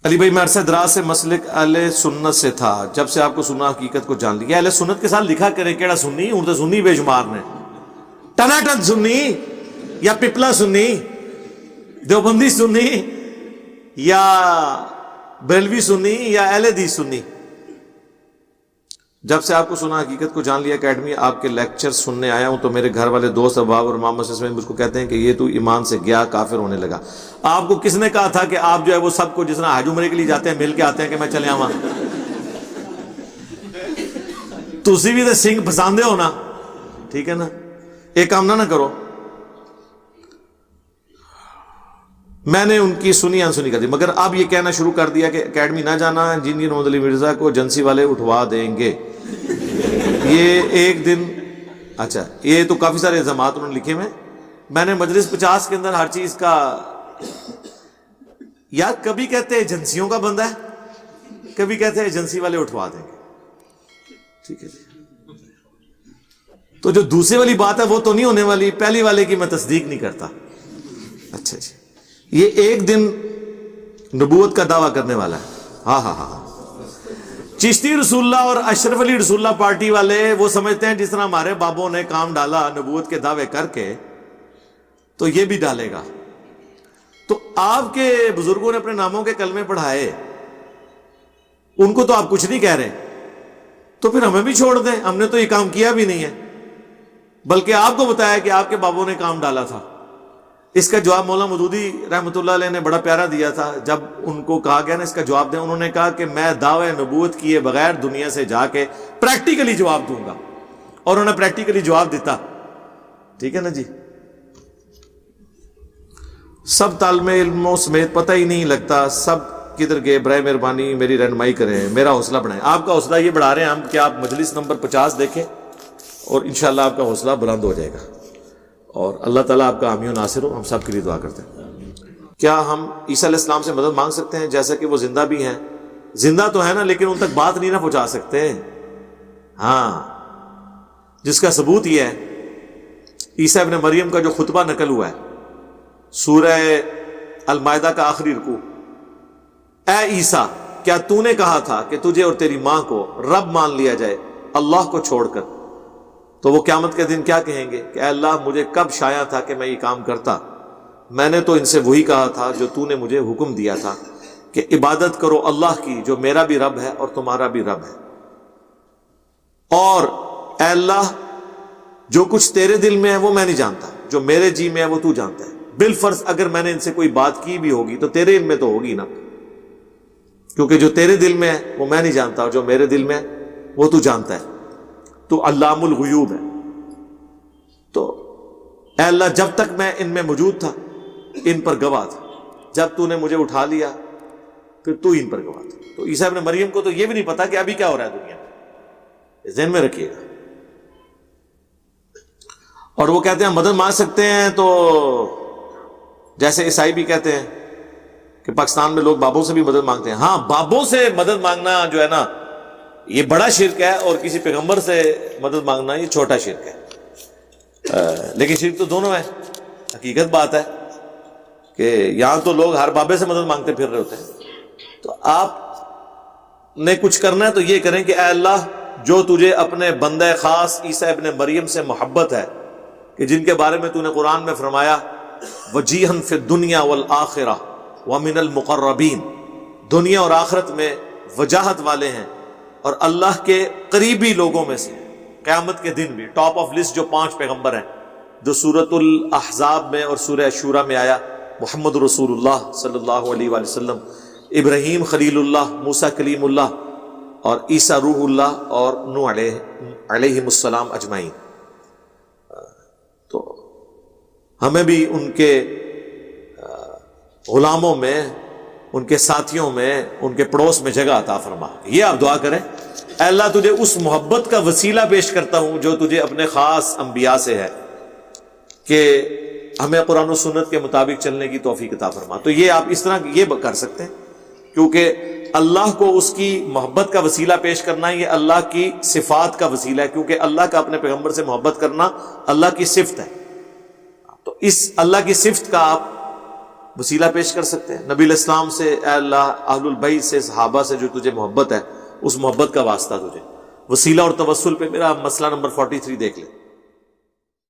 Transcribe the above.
علی بھائی، میں عرصہ دراز سے مسلک اہل سنت سے تھا، جب سے آپ کو سنا حقیقت کو جان لیا۔ اہل سنت کے ساتھ لکھا کرے کیڑا سنی، ہوں تو سنی بے شمار نے، ٹناٹن سنی یا پپلا سنی، دیوبندی سنی یا بریلوی سنی یا اہل حدیث سنی۔ جب سے آپ کو سنا حقیقت کو جان لیا اکیڈمی آپ کے لیکچر سننے آیا ہوں، تو میرے گھر والے دوست احباب اور امام مسجد میں مجھ کو کہتے ہیں کہ یہ تو ایمان سے گیا، کافر ہونے لگا۔ آپ کو کس نے کہا تھا کہ آپ جو ہے وہ سب کو جس طرح حج عمرے کے لیے جاتے ہیں مل کے آتے ہیں کہ میں چلے آواں؟ تسی بھی تو سنگھ پساندے ہو نا، ٹھیک ہے نا، ایک کام نہ کرو۔ میں نے ان کی سنی انسنی کر دی، مگر اب یہ کہنا شروع کر دیا کہ اکیڈمی نہ جانا، انجینئر محمد علی مرزا کو ایجنسی والے اٹھوا دیں گے۔ یہ ایک دن، اچھا یہ تو کافی سارے الزامات انہوں نے لکھے ہوئے۔ میں نے مجلس 50 کے اندر ہر چیز کا، یا کبھی کہتے ہیں ایجنسیوں کا بندہ ہے، کبھی کہتے ہیں ایجنسی والے اٹھوا دیں گے، ٹھیک ہے جی۔ تو جو دوسری والی بات ہے وہ تو نہیں ہونے والی، پہلی والے کی میں تصدیق نہیں کرتا۔ اچھا جی، یہ ایک دن نبوت کا دعویٰ کرنے والا ہے، ہاں ہاں ہاں۔ چشتی رسول اللہ اور اشرف علی رسول اللہ پارٹی والے وہ سمجھتے ہیں جس طرح ہمارے بابوں نے کام ڈالا نبوت کے دعوے کر کے، تو یہ بھی ڈالے گا۔ تو آپ کے بزرگوں نے اپنے ناموں کے کلمے پڑھائے، ان کو تو آپ کچھ نہیں کہہ رہے، تو پھر ہمیں بھی چھوڑ دیں، ہم نے تو یہ کام کیا بھی نہیں ہے، بلکہ آپ کو بتایا کہ آپ کے بابوں نے کام ڈالا تھا۔ اس کا جواب مولانا مودودی رحمۃ اللہ علیہ نے بڑا پیارا دیا تھا۔ جب ان کو کہا گیا نا اس کا جواب دیں، انہوں نے کہا کہ میں دعوی نبوت کیے بغیر دنیا سے جا کے پریکٹیکلی جواب دوں گا، اور انہوں نے پریکٹیکلی جواب دیتا، ٹھیک ہے نا جی۔ سب طالب علموں سمیت پتہ ہی نہیں لگتا سب کدھر گئے، برائے مہربانی میری رہنمائی کریں، میرا حوصلہ بڑھائیں۔ آپ کا حوصلہ یہ بڑھا رہے ہیں ہم کہ آپ مجلس نمبر 50 دیکھیں، اور انشاءاللہ آپ کا حوصلہ بلند ہو جائے گا، اور اللہ تعالیٰ آپ کا حامی و ناصر ہو۔ ہم سب کے لیے دعا کرتے ہیں۔ کیا ہم عیسیٰ علیہ السلام سے مدد مانگ سکتے ہیں جیسا کہ وہ زندہ بھی ہیں؟ زندہ تو ہے نا، لیکن ان تک بات نہیں نہ پہنچا سکتے۔ ہاں، جس کا ثبوت یہ ہے عیسیٰ ابن مریم کا جو خطبہ نقل ہوا ہے سورہ المائدہ کا آخری رکوع، اے عیسیٰ کیا تو نے کہا تھا کہ تجھے اور تیری ماں کو رب مان لیا جائے اللہ کو چھوڑ کر؟ تو وہ قیامت کے دن کیا کہیں گے کہ اے اللہ مجھے کب شایع تھا کہ میں یہ کام کرتا، میں نے تو ان سے وہی کہا تھا جو تو نے مجھے حکم دیا تھا کہ عبادت کرو اللہ کی جو میرا بھی رب ہے اور تمہارا بھی رب ہے، اور اے اللہ جو کچھ تیرے دل میں ہے وہ میں نہیں جانتا، جو میرے جی میں ہے وہ تو جانتا ہے۔ بالفرض اگر میں نے ان سے کوئی بات کی بھی ہوگی تو تیرے علم میں تو ہوگی نا، کیونکہ جو تیرے دل میں ہے وہ میں نہیں جانتا، اور جو میرے دل میں ہے وہ تو جانتا ہے، تو علام الغیوب ہے۔ تو اے اللہ جب تک میں ان میں موجود تھا ان پر گواہ تھا، جب تو نے مجھے اٹھا لیا پھر تو ان پر گواہ تھا۔ تو عیسیٰ ابن مریم کو تو یہ بھی نہیں پتا کہ ابھی کیا ہو رہا ہے دنیا میں، ذہن میں رکھیے گا۔ اور وہ کہتے ہیں مدد مانگ سکتے ہیں، تو جیسے عیسائی بھی کہتے ہیں کہ پاکستان میں لوگ بابوں سے بھی مدد مانگتے ہیں۔ ہاں، بابوں سے مدد مانگنا جو ہے نا یہ بڑا شرک ہے، اور کسی پیغمبر سے مدد مانگنا یہ چھوٹا شرک ہے، لیکن شرک تو دونوں ہے۔ حقیقت بات ہے کہ یہاں تو لوگ ہر بابے سے مدد مانگتے پھر رہے ہوتے ہیں۔ تو آپ نے کچھ کرنا ہے تو یہ کریں کہ اے اللہ جو تجھے اپنے بندہ خاص عیسیٰ ابن مریم سے محبت ہے، کہ جن کے بارے میں تو نے قرآن میں فرمایا وجیہن فی الدنیا والآخرہ ومن المقربین، دنیا اور آخرت میں وجاہت والے ہیں اور اللہ کے قریبی لوگوں میں سے، قیامت کے دن بھی ٹاپ آف لسٹ جو 5 پیغمبر ہیں جو سورۃ الاحزاب میں اور سورہ شورى میں آیا، محمد رسول اللہ صلی اللہ علیہ وآلہ وسلم، ابراہیم خلیل اللہ، موسیٰ کلیم اللہ، اور عیسیٰ روح اللہ، اور نوح علیہ السلام اجمعین۔ تو ہمیں بھی ان کے غلاموں میں، ان کے ساتھیوں میں، ان کے پڑوس میں جگہ عطا فرما۔ یہ آپ دعا کریں، اے اللہ تجھے اس محبت کا وسیلہ پیش کرتا ہوں جو تجھے اپنے خاص انبیاء سے ہے، کہ ہمیں قرآن و سنت کے مطابق چلنے کی توفیق عطا فرما۔ تو یہ آپ اس طرح یہ کر سکتے ہیں، کیونکہ اللہ کو اس کی محبت کا وسیلہ پیش کرنا یہ اللہ کی صفات کا وسیلہ ہے، کیونکہ اللہ کا اپنے پیغمبر سے محبت کرنا اللہ کی صفت ہے۔ تو اس اللہ کی صفت کا آپ وسیلہ پیش کر سکتے ہیں نبی علیہ السلام سے، اے اللہ اہل البیت سے، صحابہ سے جو تجھے محبت ہے اس محبت کا واسطہ تجھے، وسیلہ اور توسل پہ میرا مسئلہ نمبر 43 دیکھ لیں۔